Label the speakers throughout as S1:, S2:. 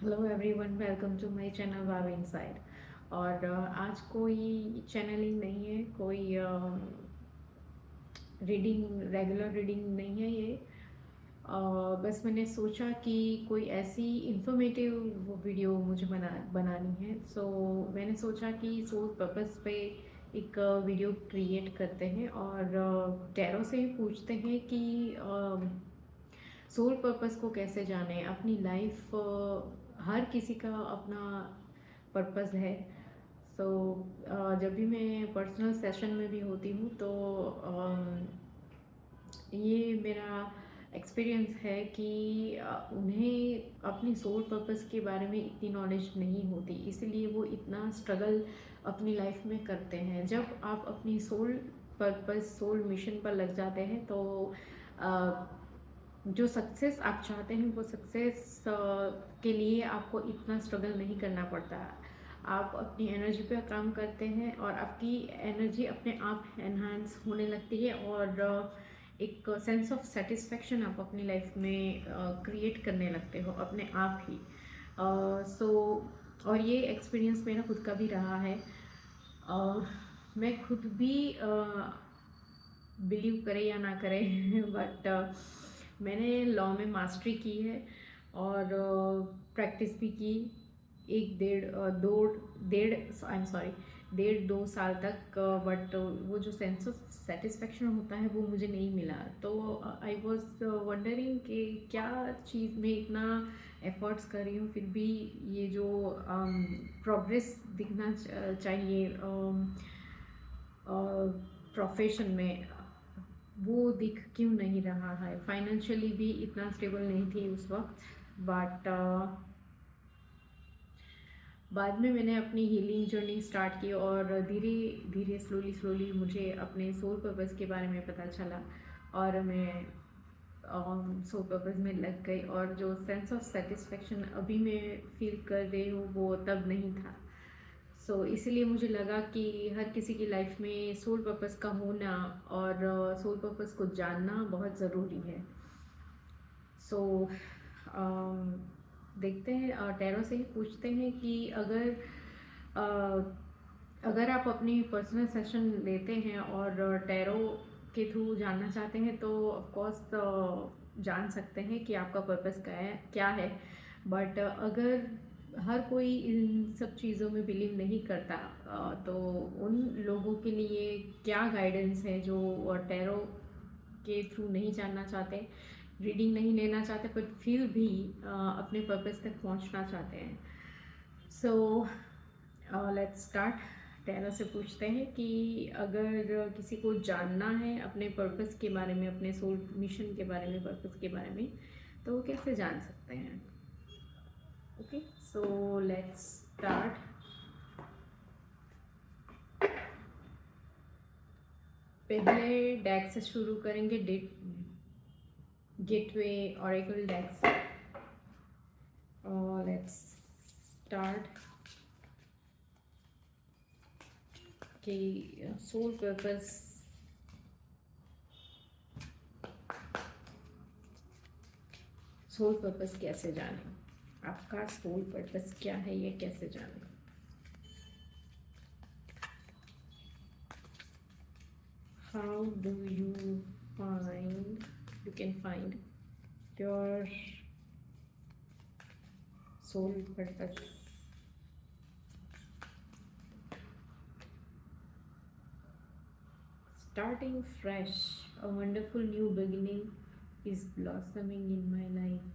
S1: Hello everyone, welcome to my channel wow inside. और आज कोई चैनलिंग नहीं है, कोई रीडिंग, रेगुलर रीडिंग नहीं है ये। बस मैंने सोचा कि कोई ऐसी इंफॉर्मेटिव वीडियो मुझे बनानी है। मैंने सोचा कि सोल पर्पस पे एक वीडियो क्रिएट करते हैं और टैरो से ही पूछते हैं कि सोल पर्पस को कैसे जाने। अपनी लाइफ, हर किसी का अपना पर्पस है। जब भी मैं पर्सनल सेशन में भी होती हूँ तो ये मेरा एक्सपीरियंस है कि उन्हें अपनी सोल पर्पस के बारे में इतनी नॉलेज नहीं होती, इसलिए वो इतना स्ट्रगल अपनी लाइफ में करते हैं। जब आप अपनी सोल पर्पस, सोल मिशन पर लग जाते हैं तो जो सक्सेस आप चाहते हैं वो सक्सेस के लिए आपको इतना स्ट्रगल नहीं करना पड़ता। आप अपनी एनर्जी पे काम करते हैं और आपकी एनर्जी अपने आप एनहांस होने लगती है और एक सेंस ऑफ सेटिस्फेक्शन आप अपनी लाइफ में क्रिएट करने लगते हो अपने आप ही। सो और ये एक्सपीरियंस मेरा खुद का भी रहा है। और मैं खुद भी बिलीव करे या ना करे बट मैंने लॉ में मास्टरी की है और प्रैक्टिस भी की। एक डेढ़ दो डेढ़ आई एम सॉरी 1.5-2 साल तक। बट वो जो सेंस ऑफ सेटिस्फेक्शन होता है वो मुझे नहीं मिला। तो आई वॉज वंडरिंग कि क्या चीज़ में इतना एफर्ट्स कर रही हूँ, फिर भी ये जो प्रोग्रेस दिखना चाहिए प्रोफेशन में, वो दिख क्यों नहीं रहा है। फाइनेंशियली भी इतना स्टेबल नहीं थी उस वक्त। बट बाद में मैंने अपनी हीलिंग जर्नी स्टार्ट की और धीरे धीरे स्लोली स्लोली मुझे अपने सोल पर्पस के बारे में पता चला और मैं सोल पर्पस में लग गई। और जो सेंस ऑफ सेटिस्फेक्शन अभी मैं फील कर रही हूँ वो तब नहीं था। इसलिए मुझे लगा कि हर किसी की लाइफ में सोल पर्पस का होना और सोल पर्पस को जानना बहुत ज़रूरी है। सो देखते हैं, टैरो से ही पूछते हैं कि अगर आप अपनी पर्सनल सेशन लेते हैं और टैरो के थ्रू जानना चाहते हैं तो ऑफ कोर्स जान सकते हैं कि आपका पर्पस क्या है। बट अगर हर कोई इन सब चीज़ों में बिलीव नहीं करता, तो उन लोगों के लिए क्या गाइडेंस है जो टैरो के थ्रू नहीं जानना चाहते, रीडिंग नहीं लेना चाहते, बट फिर भी अपने पर्पस तक पहुंचना चाहते हैं। So let's start. टैरो से पूछते हैं कि अगर किसी को जानना है अपने पर्पस के बारे में, अपने सोल मिशन के बारे में, पर्पस के बारे में, तो वो कैसे जान सकते हैं। Okay, so let's start. पहले डेक से शुरू करेंगे, गेटवे ऑरेकल डेक से। लेट्स स्टार्ट कि सोल पर्पस, सोल पर्पस कैसे जाने, आपका सोल पर्पस क्या है ये कैसे जाने। How do you can find your soul purpose. Starting fresh, a wonderful new beginning is blossoming in my life.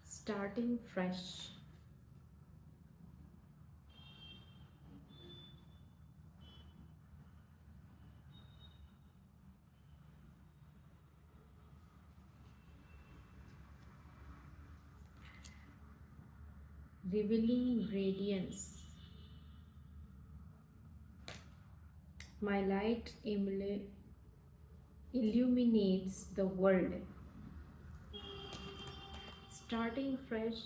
S1: Starting fresh. Revealing radiance. My light illuminates the world. Starting fresh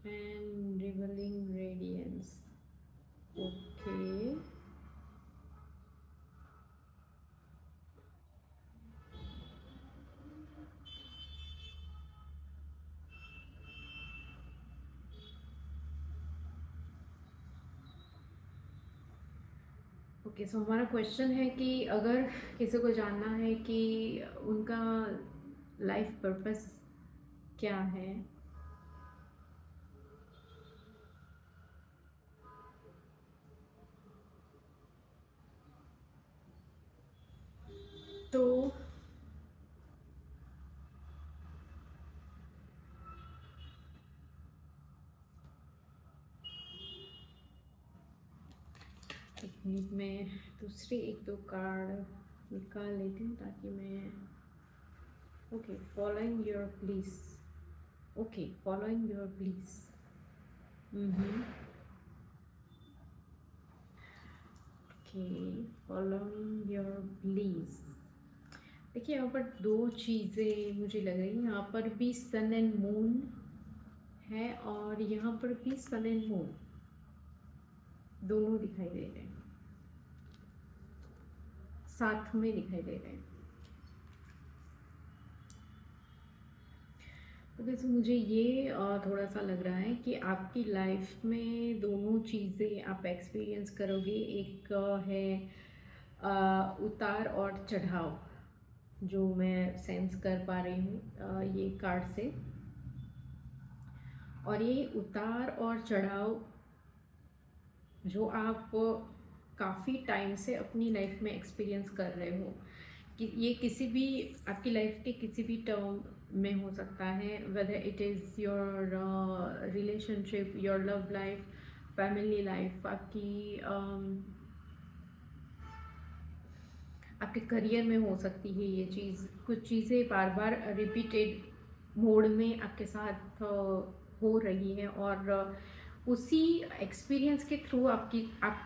S1: and revealing radiance. Okay. Okay, so हमारा question है कि अगर किसी को जानना है कि उनका लाइफ पर्पस क्या है, तो एक मिनट में दूसरे एक दो कार्ड निकाल लेती हूँ ताकि मैं okay following your please okay following your please okay following your please. देखिए यहाँ पर दो चीज़ें मुझे लग रही हैं, यहाँ पर भी सन एंड मून है और यहाँ पर भी सन एंड मून दोनों दिखाई दे रहे हैं, साथ में दिखाई दे रहे हैं। तो वैसे मुझे ये थोड़ा सा लग रहा है कि आपकी लाइफ में दोनों चीज़ें आप एक्सपीरियंस करोगे। एक है उतार और चढ़ाव, जो मैं सेंस कर पा रही हूँ ये कार्ड से। और ये उतार और चढ़ाव जो आप काफ़ी टाइम से अपनी लाइफ में एक्सपीरियंस कर रहे हो, कि ये किसी भी आपकी लाइफ के किसी भी टर्म में हो सकता है, whether it is your relationship, your love life, family life, आपके करियर में हो सकती है ये चीज़। कुछ चीज़ें बार बार रिपीटेड मोड में आपके साथ हो रही है और उसी एक्सपीरियंस के थ्रू आप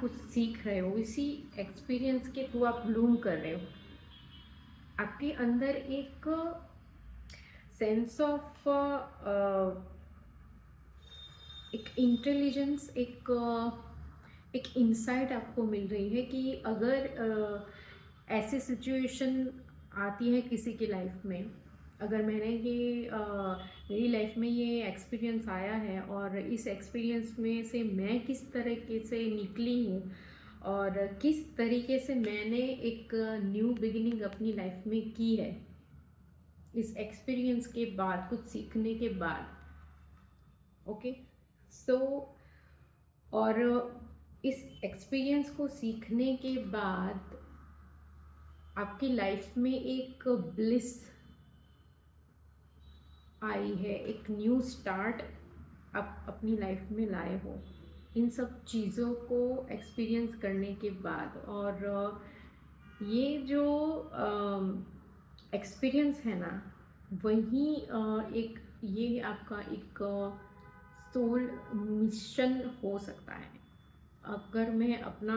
S1: कुछ सीख रहे हो, इसी एक्सपीरियंस के थ्रू आप ब्लूम कर रहे हो। आपके अंदर एक सेंस ऑफ एक इंटेलिजेंस, एक इंसाइट आपको मिल रही है कि अगर ऐसी सिचुएशन आती है किसी की लाइफ में, अगर मैंने ये मेरी लाइफ में ये एक्सपीरियंस आया है और इस एक्सपीरियंस में से मैं किस तरीके से निकली हूँ और किस तरीके से मैंने एक न्यू बिगिनिंग अपनी लाइफ में की है इस एक्सपीरियंस के बाद, कुछ सीखने के बाद। ओके, सो और इस एक्सपीरियंस को सीखने के बाद आपकी लाइफ में एक ब्लिस आई है, एक न्यू स्टार्ट आप अपनी लाइफ में लाए हो इन सब चीज़ों को एक्सपीरियंस करने के बाद। और ये जो एक्सपीरियंस है ना, वही एक ये आपका एक सोल मिशन हो सकता है। अगर मैं अपना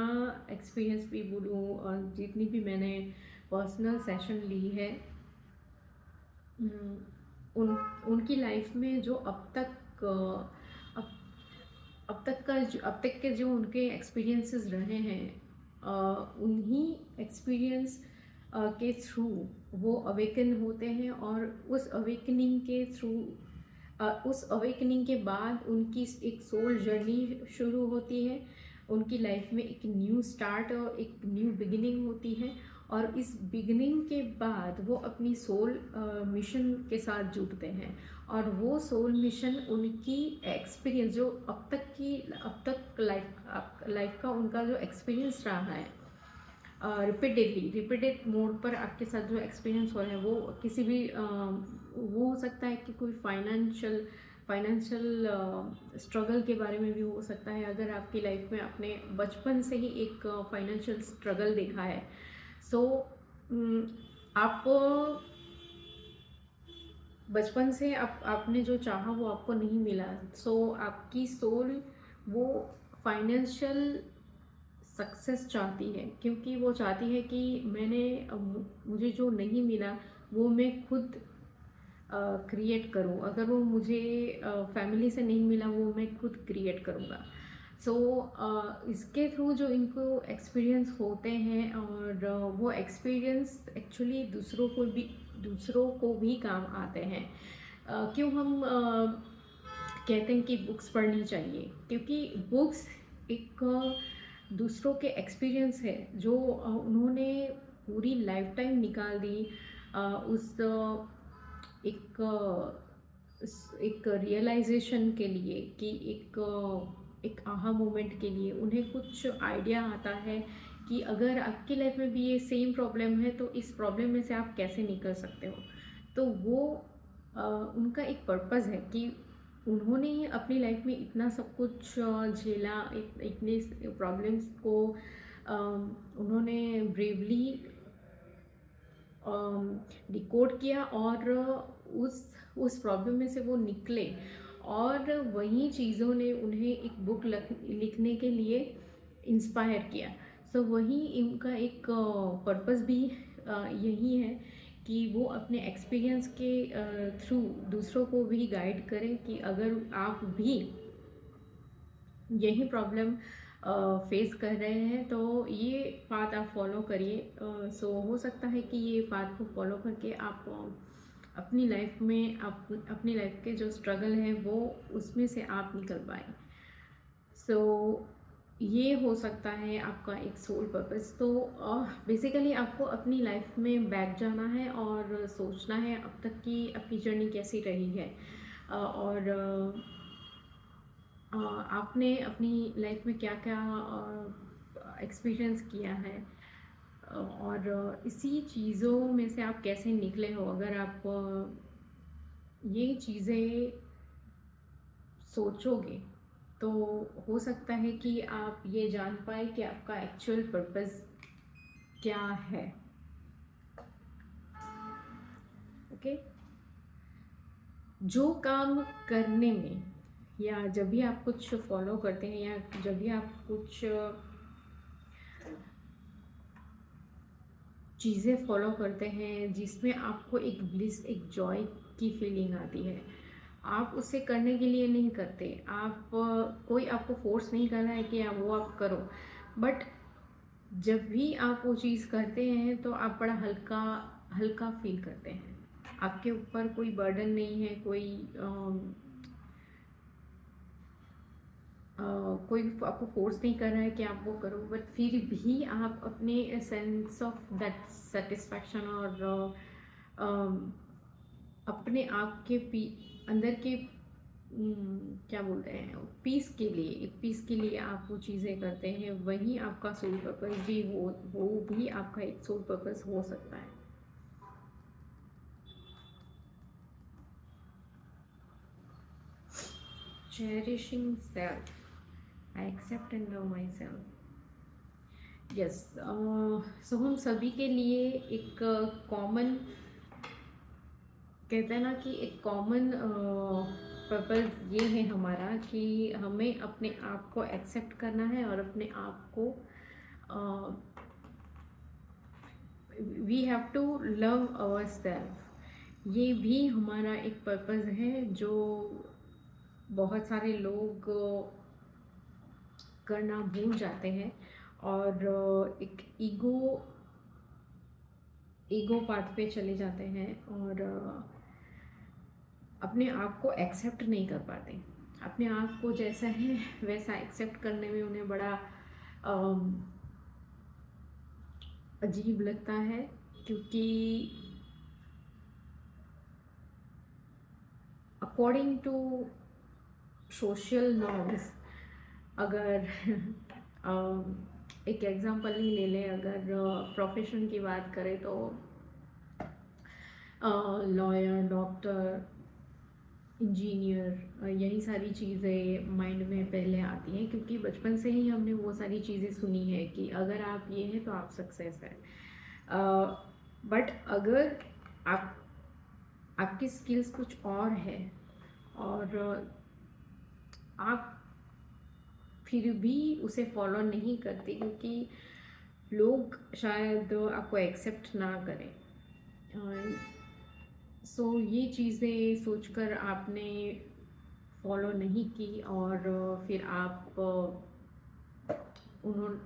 S1: एक्सपीरियंस भी बोलूँ और जितनी भी मैंने पर्सनल सेशन ली है, उनकी लाइफ में जो अब तक के जो उनके एक्सपीरियंसेस रहे हैं, उन्हीं एक्सपीरियंस के थ्रू वो अवेकन होते हैं और उस अवेकनिंग के थ्रू उस अवेकनिंग के बाद उनकी एक सोल जर्नी शुरू होती है। उनकी लाइफ में एक न्यू स्टार्ट और एक न्यू बिगिनिंग होती है और इस बिगिनिंग के बाद वो अपनी सोल मिशन के साथ जुड़ते हैं और वो सोल मिशन उनकी एक्सपीरियंस जो अब तक लाइफ का उनका जो एक्सपीरियंस रहा है, रिपीटेड मोड पर आपके साथ जो एक्सपीरियंस हो रहा है, वो किसी भी वो हो सकता है कि कोई फाइनेंशियल स्ट्रगल के बारे में भी हो सकता है। अगर आपकी लाइफ में आपने बचपन से ही एक फाइनेंशियल स्ट्रगल देखा है, सो आप बचपन से आपने जो चाहा वो आपको नहीं मिला, सो आपकी सोल वो फाइनेंशियल सक्सेस चाहती है, क्योंकि वो चाहती है कि मुझे जो नहीं मिला वो मैं खुद क्रिएट करूं। अगर वो मुझे फैमिली से नहीं मिला वो मैं खुद क्रिएट करूंगा। सो इसके थ्रू जो इनको एक्सपीरियंस होते हैं और वो एक्सपीरियंस एक्चुअली दूसरों को भी काम आते हैं। क्यों हम कहते हैं कि बुक्स पढ़नी चाहिए, क्योंकि बुक्स एक दूसरों के एक्सपीरियंस है जो उन्होंने पूरी लाइफ टाइम निकाल दी उस एक एक रियलाइजेशन के लिए कि एक आहा मोमेंट के लिए उन्हें कुछ आइडिया आता है कि अगर आपकी लाइफ में भी ये सेम प्रॉब्लम है तो इस प्रॉब्लम में से आप कैसे निकल सकते हो। तो वो उनका एक पर्पस है कि उन्होंने अपनी लाइफ में इतना सब कुछ झेला, इतने प्रॉब्लम्स को उन्होंने ब्रेवली डिकोड किया और उस प्रॉब्लम में से वो निकले, और वही चीज़ों ने उन्हें एक बुक लिखने के लिए इंस्पायर किया। सो वही इनका एक पर्पस भी यही है कि वो अपने एक्सपीरियंस के थ्रू दूसरों को भी गाइड करें कि अगर आप भी यही प्रॉब्लम फेस कर रहे हैं तो ये पाथ आप फॉलो करिए। सो हो सकता है कि ये पाथ को फॉलो करके आप अपनी लाइफ में अपनी लाइफ के जो स्ट्रगल है वो उसमें से आप निकल पाए। सो ये हो सकता है आपका एक सोल पर्पस। तो बेसिकली आपको अपनी लाइफ में बैठ जाना है और सोचना है अब तक की आपकी जर्नी कैसी रही है, और आपने अपनी लाइफ में क्या क्या एक्सपीरियंस किया है, और इसी चीज़ों में से आप कैसे निकले हो। अगर आप ये चीज़ें सोचोगे तो हो सकता है कि आप ये जान पाए कि आपका एक्चुअल पर्पस क्या है। ओके, जो काम करने में या जब भी आप कुछ फॉलो करते हैं या जब भी आप कुछ चीज़ें फॉलो करते हैं जिसमें आपको एक ब्लिस, एक जॉय की फीलिंग आती है, आप उसे करने के लिए नहीं करते। आप कोई आपको फोर्स नहीं कर रहा है कि आप वो आप करो, बट जब भी आप वो चीज़ करते हैं तो आप बड़ा हल्का हल्का फील करते हैं। आपके ऊपर कोई बर्डन नहीं है, कोई आपको फोर्स नहीं कर रहा है कि आप वो करो, बट फिर भी आप अपने सेंस ऑफ दैट सेटिस्फैक्शन और अपने आप के अंदर के क्या बोलते हैं पीस के लिए, एक पीस के लिए आप वो चीज़ें करते हैं, वही आपका सोल पर्पस भी वो भी आपका एक सोल पर्पस हो सकता है। Cherishing self, I accept and love my self. Yes, so हम सभी के लिए एक कॉमन कहते हैं ना कि एक कॉमन पर्पस ये है हमारा कि हमें अपने आप को एक्सेप्ट करना है और अपने आप को we have to love our self. ये भी हमारा एक पर्पस है जो बहुत सारे लोग करना भूल जाते हैं, और एक ईगो पाथ पे चले जाते हैं और अपने आप को एक्सेप्ट नहीं कर पाते। अपने आप को जैसा है वैसा एक्सेप्ट करने में उन्हें बड़ा अजीब लगता है, क्योंकि अकॉर्डिंग टू सोशल नॉर्म्स, अगर एक एग्जांपल ही ले लें, अगर प्रोफेशन की बात करें तो लॉयर, डॉक्टर, इंजीनियर, यही सारी चीज़ें माइंड में पहले आती हैं, क्योंकि बचपन से ही हमने वो सारी चीज़ें सुनी है कि अगर आप ये हैं तो आप सक्सेस है। बट अगर आपकी स्किल्स कुछ और है और आप फिर भी उसे फॉलो नहीं करते क्योंकि लोग शायद आपको एक्सेप्ट ना करें, सो ये चीज़ें सोचकर आपने फॉलो नहीं की, और फिर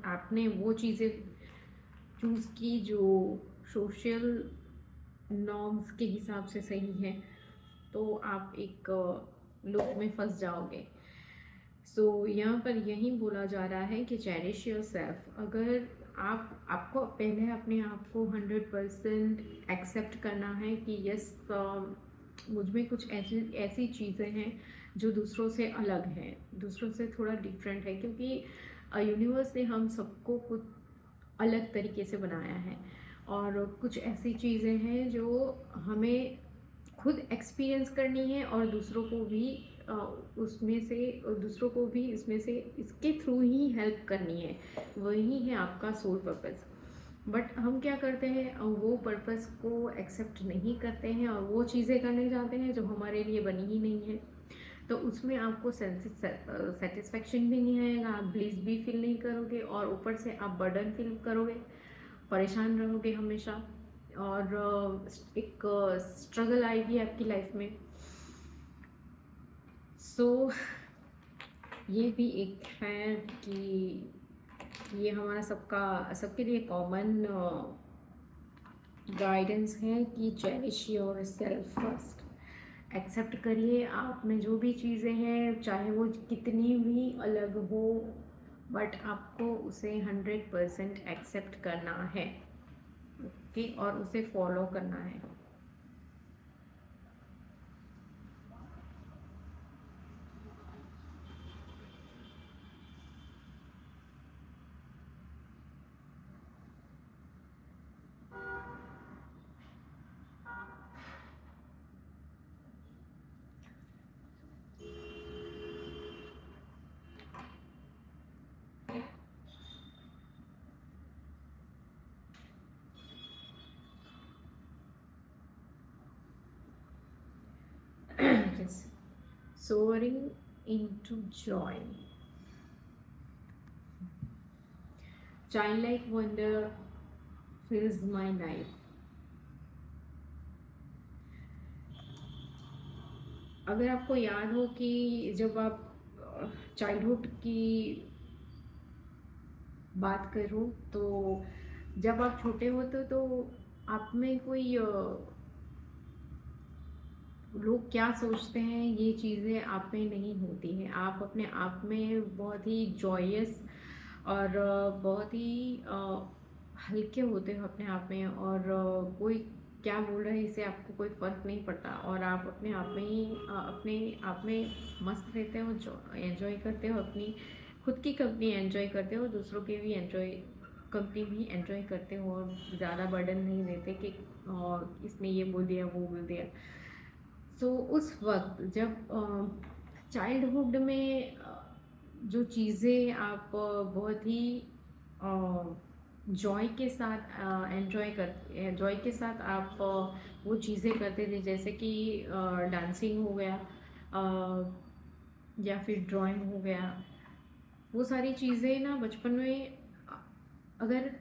S1: आपने वो चीज़ें चूज़ की जो सोशल नॉर्म्स के हिसाब से सही है, तो आप एक लूप में फंस जाओगे। यहाँ पर यही बोला जा रहा है कि चेरिश योर सेल्फ। अगर आपको पहले अपने आप को 100% एक्सेप्ट करना है कि यस, मुझ में कुछ ऐसी ऐसी चीज़ें हैं जो दूसरों से अलग हैं, दूसरों से थोड़ा डिफरेंट है, क्योंकि यूनिवर्स ने हम सबको कुछ अलग तरीके से बनाया है, और कुछ ऐसी चीज़ें हैं जो हमें खुद एक्सपीरियंस करनी है और दूसरों को भी उसमें से, दूसरों को भी इसमें से इसके थ्रू ही हेल्प करनी है। वही है आपका सोल पर्पस। बट हम क्या करते हैं, वो पर्पस को एक्सेप्ट नहीं करते हैं और वो चीज़ें करने जाते हैं जो हमारे लिए बनी ही नहीं है। तो उसमें आपको सेटिस्फेक्शन भी नहीं आएगा, आप ब्लिस भी फील नहीं करोगे, और ऊपर से आप बर्डन फील करोगे, परेशान रहोगे हमेशा, और एक स्ट्रगल आएगी आपकी लाइफ में। ये भी एक है कि ये हमारा सबके लिए कॉमन गाइडेंस है कि cherish yourself first. Accept करिए आप में जो भी चीज़ें हैं, चाहे वो कितनी भी अलग हो, बट आपको उसे 100% एक्सेप्ट करना है, ओके, और उसे फॉलो करना है। Yes. Soaring into joy. Childlike wonder fills my life. अगर आपको याद हो कि जब आप चाइल्डहुड की बात करो, तो जब आप छोटे होते तो आप में कोई लोग क्या सोचते हैं ये चीज़ें आप में नहीं होती हैं। आप अपने आप में बहुत ही जॉयस और बहुत ही हल्के होते हो अपने आप में, और कोई क्या बोल रहा है इससे आपको कोई फ़र्क नहीं पड़ता, और आप अपने आप में ही अपने आप में मस्त रहते हो, एंजॉय करते हो, अपनी खुद की कंपनी एंजॉय करते हो, दूसरों की भी कंपनी भी एंजॉय करते हो, और ज़्यादा बर्डन नहीं देते कि इसने ये बोल दिया वो बोल दिया। उस वक्त जब चाइल्डहुड में जो चीज़ें आप बहुत ही जॉय के साथ जॉय के साथ आप वो चीज़ें करते थे, जैसे कि डांसिंग हो गया, या फिर ड्राइंग हो गया। वो सारी चीज़ें ना बचपन में, अगर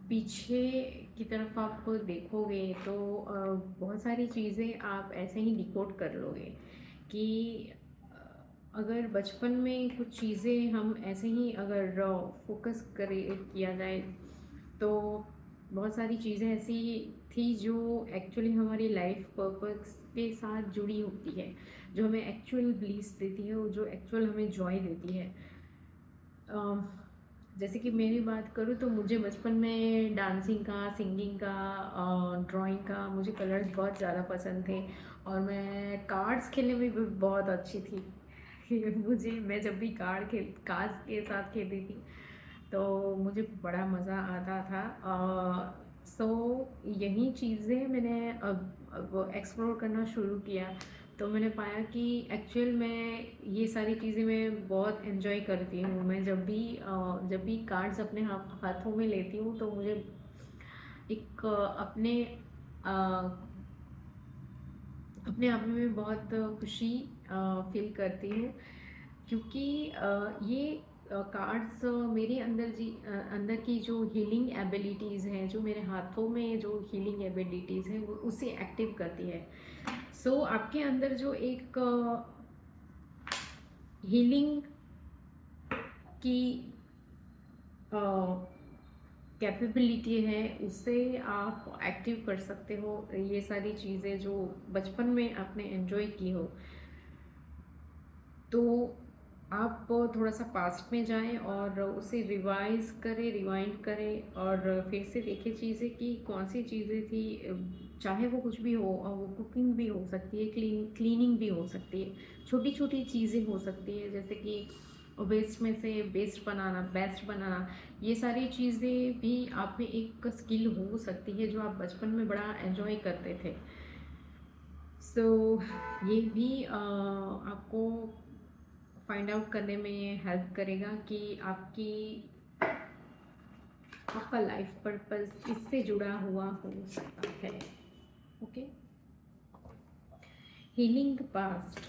S1: पीछे की तरफ आप देखोगे तो बहुत सारी चीज़ें आप ऐसे ही डिकोड कर लोगे कि अगर बचपन में कुछ चीज़ें हम ऐसे ही अगर फोकस किया जाए, तो बहुत सारी चीज़ें ऐसी थी जो एक्चुअली हमारी लाइफ पर्पस के साथ जुड़ी होती है, जो हमें एक्चुअल ब्लीस देती है, जो एक्चुअल हमें जॉय देती है। जैसे कि मेरी बात करूँ तो मुझे बचपन में डांसिंग का, सिंगिंग का, ड्राइंग का, मुझे कलर्स बहुत ज़्यादा पसंद थे, और मैं कार्ड्स खेलने में भी बहुत अच्छी थी। मैं जब भी कार्ड्स के साथ खेलती थी तो मुझे बड़ा मज़ा आता था। यही चीज़ें मैंने अब एक्सप्लोर करना शुरू किया, तो मैंने पाया कि एक्चुअल में ये सारी चीज़ें मैं बहुत एंजॉय करती हूँ। मैं जब भी कार्ड्स अपने हाथों में लेती हूँ तो मुझे एक अपने आप में बहुत खुशी फील करती हूँ, क्योंकि ये कार्ड्स मेरे अंदर की जो हीलिंग एबिलिटीज़ हैं, जो मेरे हाथों में जो हीलिंग एबिलिटीज़ हैं, वो उसे एक्टिव करती है। आपके अंदर जो एक हीलिंग की कैपेबिलिटी है, उससे आप एक्टिव कर सकते हो ये सारी चीज़ें जो बचपन में आपने एंजॉय की हो। तो आप थोड़ा सा पास्ट में जाएं और उसे रिवाइज करें, रिवाइंड करें और फिर से देखें चीज़ें कि कौन सी चीज़ें थी। चाहे वो कुछ भी हो, वो कुकिंग भी हो सकती है, क्लीनिंग भी हो सकती है, छोटी छोटी चीज़ें हो सकती है, जैसे कि वेस्ट में से बेस्ट बनाना। ये सारी चीज़ें भी आप में एक स्किल हो सकती है जो आप बचपन में बड़ा एंजॉय करते थे। सो ये भी आपको फाइंड आउट करने में हेल्प करेगा कि आपका लाइफ पर्पस इससे जुड़ा हुआ हो सकता है। Okay, healing the past.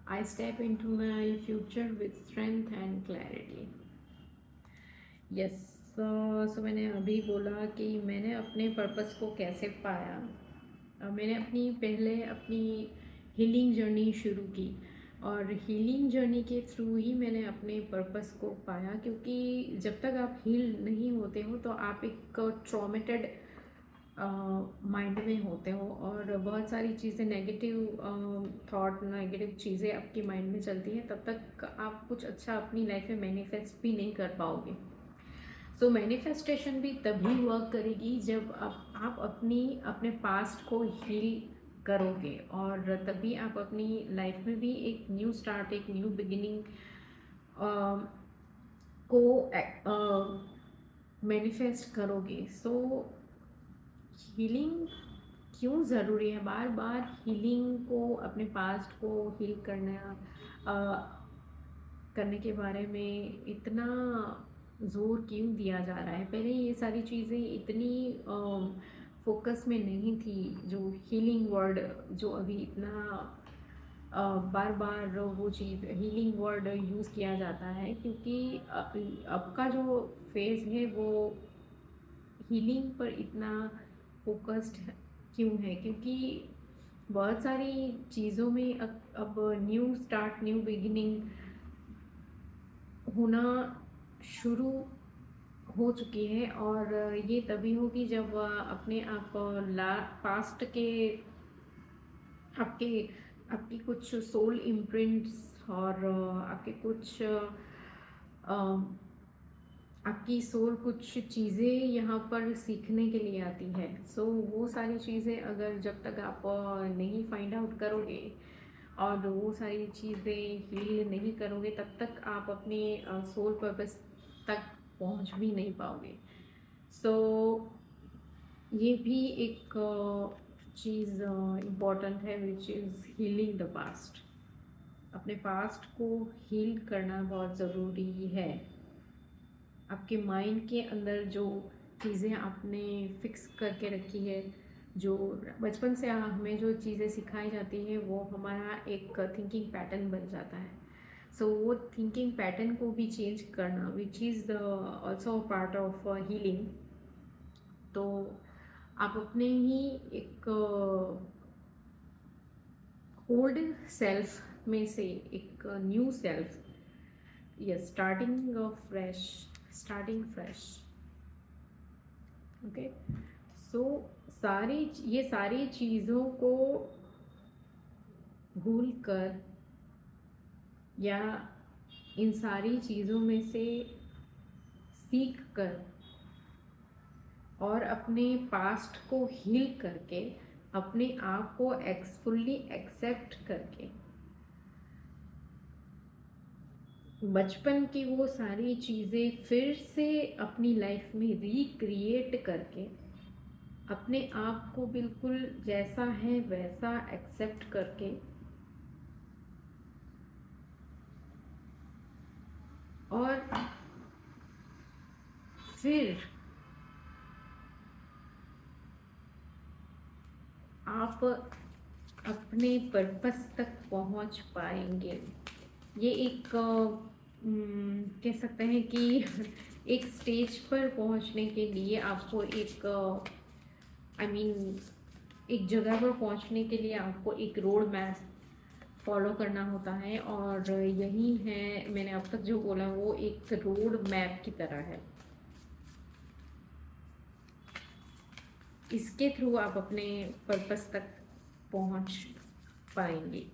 S1: I step into my future with strength and clarity. Yes, so मैंने अभी बोला कि मैंने अपने पर्पस को कैसे पाया। मैंने पहले अपनी हीलिंग जर्नी शुरू की और हीलिंग जर्नी के थ्रू ही मैंने अपने पर्पस को पाया, क्योंकि जब तक आप हील नहीं होते हो तो आप एक ट्रॉमेटेड माइंड में होते हो और बहुत सारी चीज़ें नेगेटिव थॉट, नेगेटिव चीज़ें आपकी माइंड में चलती हैं, तब तक आप कुछ अच्छा अपनी लाइफ में मैनिफेस्ट भी नहीं कर पाओगे। सो मैनिफेस्टेशन भी तभी वर्क करेगी जब आप अपने पास्ट को हील करोगे, और तभी आप अपनी लाइफ में भी एक न्यू स्टार्ट, एक न्यू बिगिनिंग को मैनिफेस्ट करोगे। सो हीलिंग क्यों ज़रूरी है? बार बार हीलिंग को, अपने पास्ट को हील करने के बारे में इतना ज़ोर क्यों दिया जा रहा है? पहले ये सारी चीज़ें इतनी फोकस में नहीं थी। जो हीलिंग वर्ड जो अभी इतना बार बार वो चीज़ हीलिंग वर्ड यूज़ किया जाता है, क्योंकि अब का जो फेज़ है वो हीलिंग पर इतना फोकस्ड क्यों है? क्योंकि बहुत सारी चीज़ों में अब न्यू स्टार्ट, न्यू बिगिनिंग होना शुरू हो चुकी है, और ये तभी होगी जब अपने आप पास्ट के आपके आपकी कुछ सोल इम्प्रिंट्स और आपके कुछ आपकी सोल कुछ चीज़ें यहाँ पर सीखने के लिए आती है। सो वो सारी चीज़ें अगर जब तक आप नहीं फाइंड आउट करोगे और वो सारी चीज़ें हील नहीं करोगे, तब तक आप अपने सोल पर्पस तक पहुँच भी नहीं पाओगे। सो ये भी एक चीज़ इम्पॉर्टेंट है, which is healing the past. अपने पास्ट को हील करना बहुत ज़रूरी है। आपके माइंड के अंदर जो चीज़ें आपने फिक्स करके रखी है, जो बचपन से हमें जो चीज़ें सिखाई जाती हैं, वो हमारा एक थिंकिंग पैटर्न बन जाता है। सो वो थिंकिंग पैटर्न को भी चेंज करना, which is also part of healing. तो आप अपने ही एक ओल्ड सेल्फ में से एक new self, yes, starting fresh. Okay, so ये सारी चीज़ों को भूल कर या इन सारी चीज़ों में से सीख कर और अपने पास्ट को हील करके, अपने आप को फुल्ली एक्सेप्ट करके, बचपन की वो सारी चीज़ें फिर से अपनी लाइफ में रिक्रिएट करके, अपने आप को बिल्कुल जैसा है वैसा एक्सेप्ट करके, और फिर आप अपने पर्पस तक पहुंच पाएंगे। ये एक कह सकते हैं कि एक स्टेज पर पहुंचने के लिए आपको एक एक जगह पर पहुंचने के लिए आपको एक रोड मैप फॉलो करना होता है, और यही है, मैंने अब तक जो बोला वो एक रोड मैप की तरह है। इसके थ्रू आप अपने पर्पस तक पहुंच पाएंगे।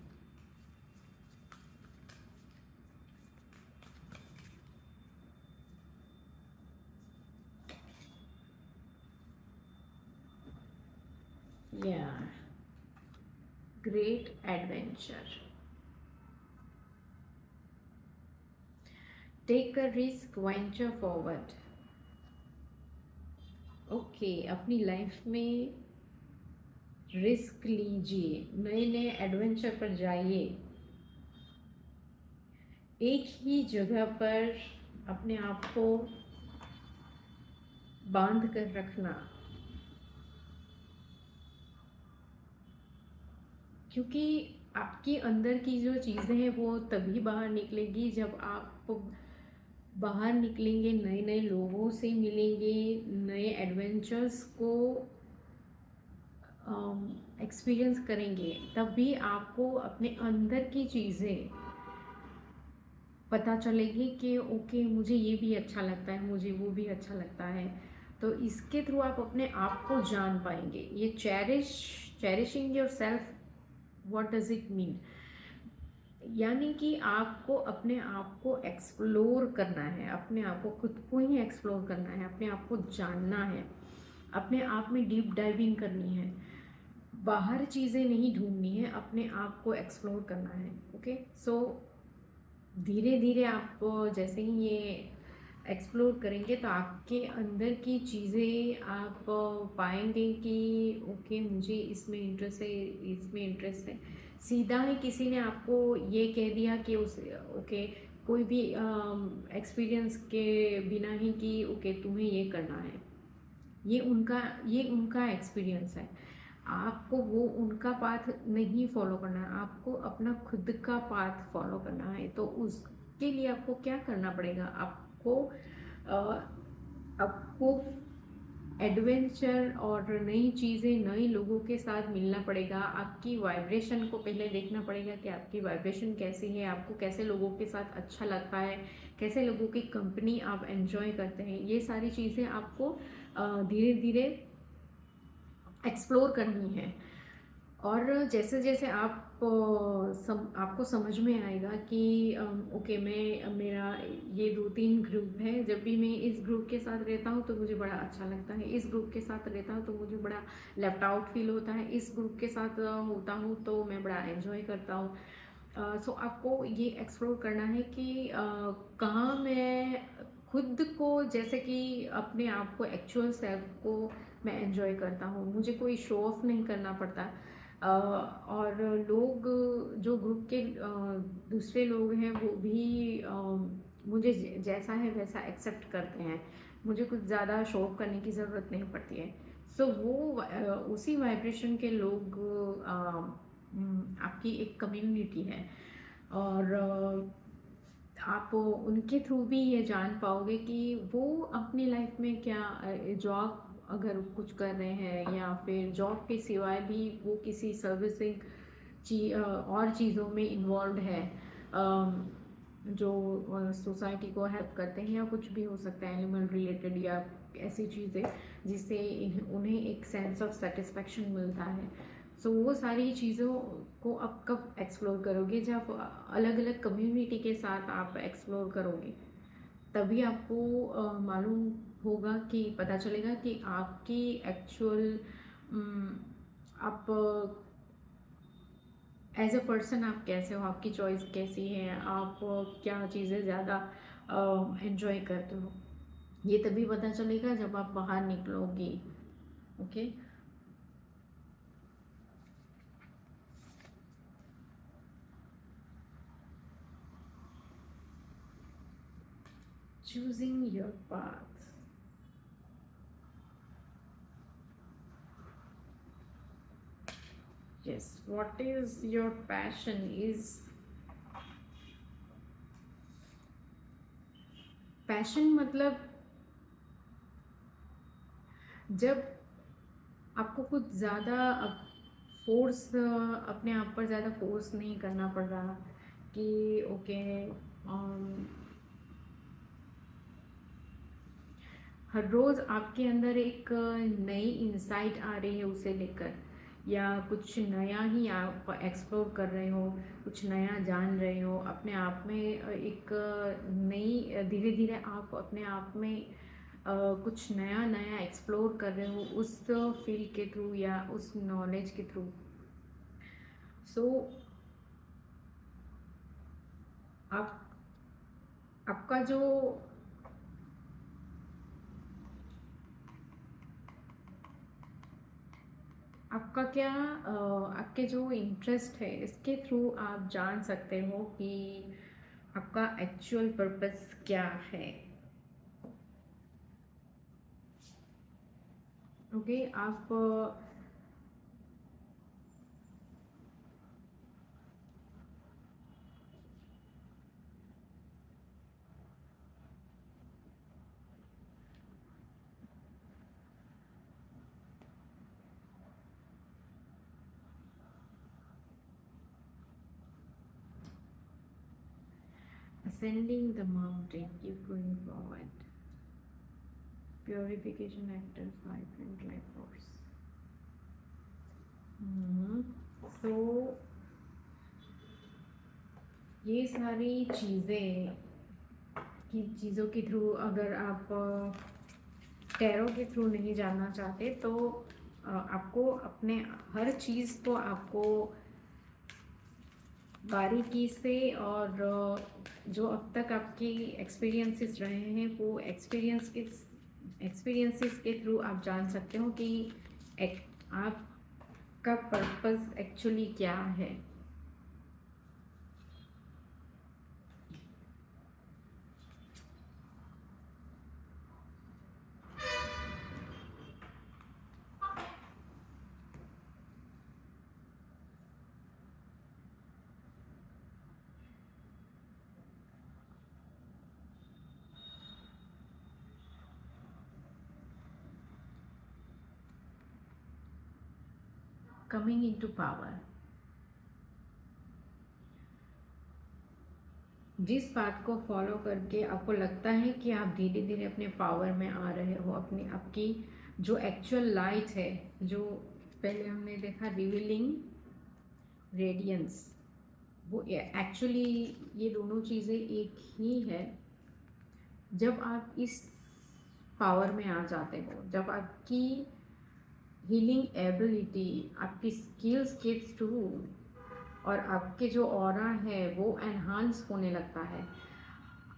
S1: या great adventure, take a risk, venture forward. Okay, अपनी लाइफ में रिस्क लीजिए, नए नए एडवेंचर पर जाइए। एक ही जगह पर अपने आप को बांध कर रखना, क्योंकि आपके अंदर की जो चीज़ें हैं वो तभी बाहर निकलेगी जब आप बाहर निकलेंगे, नए नए लोगों से मिलेंगे, नए एडवेंचर्स को एक्सपीरियंस करेंगे, तभी आपको अपने अंदर की चीज़ें पता चलेगी कि ओके मुझे ये भी अच्छा लगता है, मुझे वो भी अच्छा लगता है। तो इसके थ्रू आप अपने आप को जान पाएंगे। ये cherishing your self, what does it mean? यानी कि आपको अपने आप को एक्सप्लोर करना है, अपने आप को खुद को ही एक्सप्लोर करना है, अपने आप को जानना है, अपने आप में डीप डाइविंग करनी है, बाहर चीज़ें नहीं ढूंढनी है, अपने आप को एक्सप्लोर करना है। ओके, सो धीरे धीरे आप जैसे ही ये एक्सप्लोर करेंगे तो आपके अंदर की चीज़ें आप पाएंगे कि ओके मुझे इसमें इंटरेस्ट है, इसमें इंटरेस्ट है। सीधा ही किसी ने आपको ये कह दिया कि उस ओके कोई भी एक्सपीरियंस के बिना ही कि ओके तुम्हें ये करना है, ये उनका एक्सपीरियंस है। आपको वो उनका पाथ नहीं फॉलो करना है, आपको अपना खुद का पाथ फॉलो करना है। तो उसके लिए आपको क्या करना पड़ेगा? आपको एडवेंचर और नई चीज़ें, नए लोगों के साथ मिलना पड़ेगा। आपकी वाइब्रेशन को पहले देखना पड़ेगा कि आपकी वाइब्रेशन कैसी है, आपको कैसे लोगों के साथ अच्छा लगता है, कैसे लोगों की कंपनी आप एंजॉय करते हैं। ये सारी चीज़ें आपको धीरे धीरे एक्सप्लोर करनी है। और जैसे जैसे आपको समझ में आएगा कि ओके मेरा ये 2-3 ग्रुप है, जब भी मैं इस ग्रुप के साथ रहता हूँ तो मुझे बड़ा अच्छा लगता है, इस ग्रुप के साथ रहता हूँ तो मुझे बड़ा लेफ्ट आउट फील होता है, इस ग्रुप के साथ होता हूँ तो मैं बड़ा एंजॉय करता हूँ। सो आपको ये एक्सप्लोर करना है कि कहाँ मैं खुद को, जैसे कि अपने आप को, एक्चुअल सेल्फ को मैं एंजॉय करता हूँ, मुझे कोई शो ऑफ नहीं करना पड़ता। और लोग, जो ग्रुप के दूसरे लोग हैं वो भी मुझे जैसा है वैसा एक्सेप्ट करते हैं, मुझे कुछ ज़्यादा शो ऑफ करने की ज़रूरत नहीं पड़ती है। सो वो उसी वाइब्रेशन के लोग आपकी एक कम्युनिटी है। और आप उनके थ्रू भी ये जान पाओगे कि वो अपनी लाइफ में क्या, जॉब अगर कुछ कर रहे हैं या फिर जॉब के सिवाय भी वो किसी सर्विसिंग और चीज़ों में इन्वॉल्व है, जो सोसाइटी को हेल्प करते हैं, या कुछ भी हो सकता है एनिमल रिलेटेड या ऐसी चीज़ें जिससे उन्हें एक सेंस ऑफ सेटिस्फेक्शन मिलता है। सो वो सारी चीज़ों को आप कब एक्सप्लोर करोगे? जब अलग अलग कम्युनिटी के साथ आप एक्सप्लोर करोगे, तभी आपको मालूम होगा कि पता चलेगा कि आपकी एक्चुअल आप एज अ पर्सन आप कैसे हो, आपकी चॉइस कैसी है, आप क्या चीज़ें ज़्यादा एंजॉय करते हो। ये तभी पता चलेगा जब आप बाहर निकलोगे। Okay, choosing your path. Yes, what is your passion? is passion मतलब जब आपको कुछ ज़्यादा फोर्स, अपने आप पर ज़्यादा फोर्स नहीं करना पड़ रहा कि ओके हर रोज़ आपके अंदर एक नई इंसाइट आ रही है उसे लेकर, या कुछ नया ही आप एक्सप्लोर कर रहे हो, कुछ नया जान रहे हो अपने आप में, एक नई धीरे धीरे आप अपने आप में कुछ नया नया एक्सप्लोर कर रहे हो उस फील्ड के थ्रू या उस नॉलेज के थ्रू। सो आप आपका जो आपका क्या आपके जो इंटरेस्ट है इसके थ्रू आप जान सकते हो कि आपका एक्चुअल पर्पस क्या है। ओके, आप ascending the mountain, keep going forward, purification actors, vibrant life force। तो ये सारी चीज़ों के थ्रू अगर आप टैरो के थ्रू नहीं जानना चाहते तो आपको अपने हर चीज़ को आपको बारीकी से और जो अब तक आपकी एक्सपीरियंसेस रहे हैं वो एक्सपीरियंसेस के थ्रू आप जान सकते हो कि आपका पर्पस एक्चुअली क्या है। कमिंग इनटू पावर, जिस बात को फॉलो करके आपको लगता है कि आप धीरे धीरे अपने पावर में आ रहे हो, अपनी आपकी जो एक्चुअल लाइट है, जो पहले हमने देखा रिवीलिंग रेडियंस, वो एक्चुअली ये दोनों चीज़ें एक ही है। जब आप इस पावर में आ जाते हो, जब आपकी हीलिंग एबिलिटी आपकी स्किल्स के थ्रू और आपके जो ऑरा है वो एनहांस होने लगता है,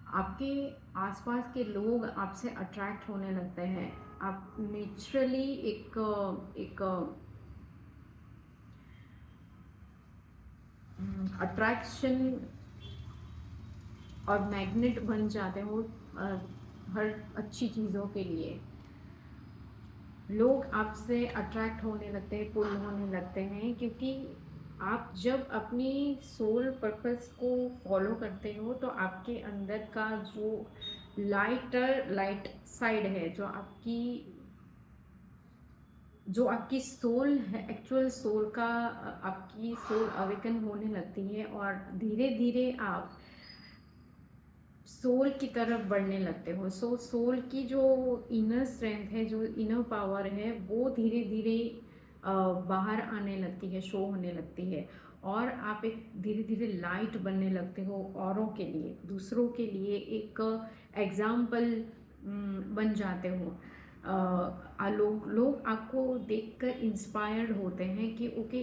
S1: आपके आसपास के लोग आपसे अट्रैक्ट होने लगते हैं, आप नेचुरली एक एक अट्रैक्शन और मैग्नेट बन जाते हो हर अच्छी चीज़ों के लिए। लोग आपसे अट्रैक्ट होने लगते हैं, पुल होने लगते हैं, क्योंकि आप जब अपनी सोल पर्पस को फॉलो करते हो तो आपके अंदर का जो लाइट साइड है, जो आपकी सोल है, एक्चुअल सोल का, आपकी सोल अवेकन होने लगती है और धीरे धीरे आप सोल की तरफ बढ़ने लगते हो। सोल की जो इनर स्ट्रेंथ है, जो इनर पावर है, वो धीरे धीरे बाहर आने लगती है, शो होने लगती है और आप एक धीरे धीरे लाइट बनने लगते हो औरों के लिए, दूसरों के लिए एक एग्जाम्पल बन जाते हो। लोग आपको देखकर इंस्पायर्ड होते हैं कि ओके,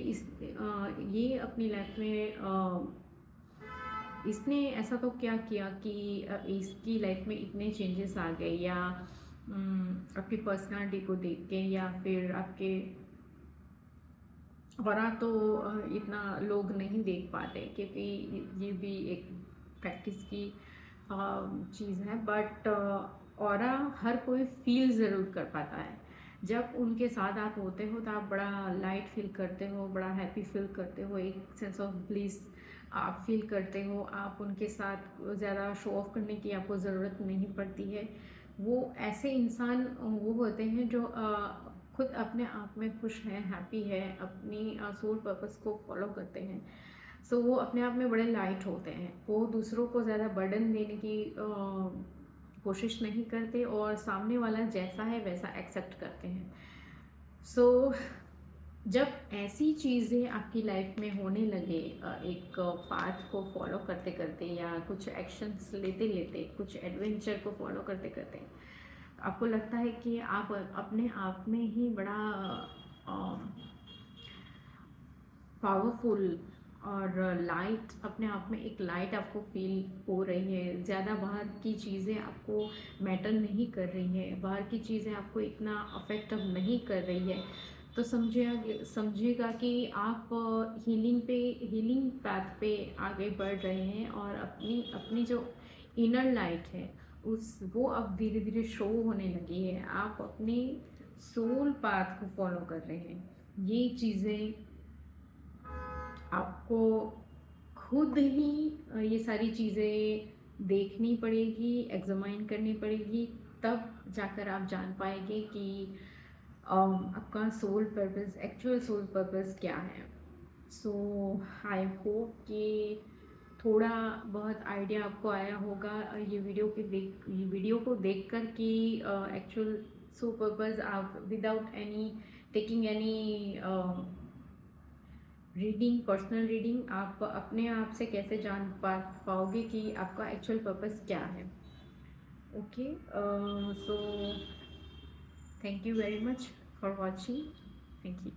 S1: ये अपनी लाइफ में इसने ऐसा तो क्या किया कि इसकी लाइफ में इतने चेंजेस आ गए, या आपकी पर्सनालिटी को देख के, या फिर आपके वरा तो इतना लोग नहीं देख पाते, क्योंकि ये भी एक प्रैक्टिस की चीज़ है। बट ऑरा हर कोई फील ज़रूर कर पाता है। जब उनके साथ आप होते हो तो आप बड़ा लाइट फील करते हो, बड़ा हैप्पी फील करते हो, एक सेंस ऑफ ब्लिस आप फील करते हो। आप उनके साथ ज़्यादा शो ऑफ करने की आपको ज़रूरत नहीं पड़ती है। वो ऐसे इंसान वो होते हैं जो खुद अपने आप में खुश हैं, हैप्पी है, अपनी सोल पर्पस को फॉलो करते हैं। सो वो अपने आप में बड़े लाइट होते हैं। वो दूसरों को ज़्यादा बर्डन देने की कोशिश नहीं करते और सामने वाला जैसा है वैसा एक्सेप्ट करते हैं। सो जब ऐसी चीज़ें आपकी लाइफ में होने लगे, एक पाथ को फॉलो करते करते या कुछ एक्शंस लेते लेते, कुछ एडवेंचर को फॉलो करते करते, आपको लगता है कि आप अपने आप में ही बड़ा पावरफुल और लाइट, अपने आप में एक लाइट आपको फील हो रही है, ज़्यादा बाहर की चीज़ें आपको मैटर नहीं कर रही है, बाहर की चीज़ें आपको इतना अफेक्ट अब नहीं कर रही है, तो समझिएगा कि आप हीलिंग पैथ पे आगे बढ़ रहे हैं और अपनी अपनी जो इनर लाइट है उस वो अब धीरे धीरे शो होने लगी है। आप अपने सोल पाथ को फॉलो कर रहे हैं। ये चीज़ें आपको खुद ही ये सारी चीज़ें देखनी पड़ेगी, एग्जामाइन करनी पड़ेगी, तब जाकर आप जान पाएंगे कि आपका soul purpose, actual soul purpose क्या है। सो आई होप कि थोड़ा बहुत आइडिया आपको आया होगा ये वीडियो को देखकर कि एक्चुअल सोल पर्पस आप without any taking any reading, personal reading, आप अपने आप से कैसे जान पाओगे कि आपका एक्चुअल पर्पस क्या है। Okay, so thank you very much for watching. Thank you.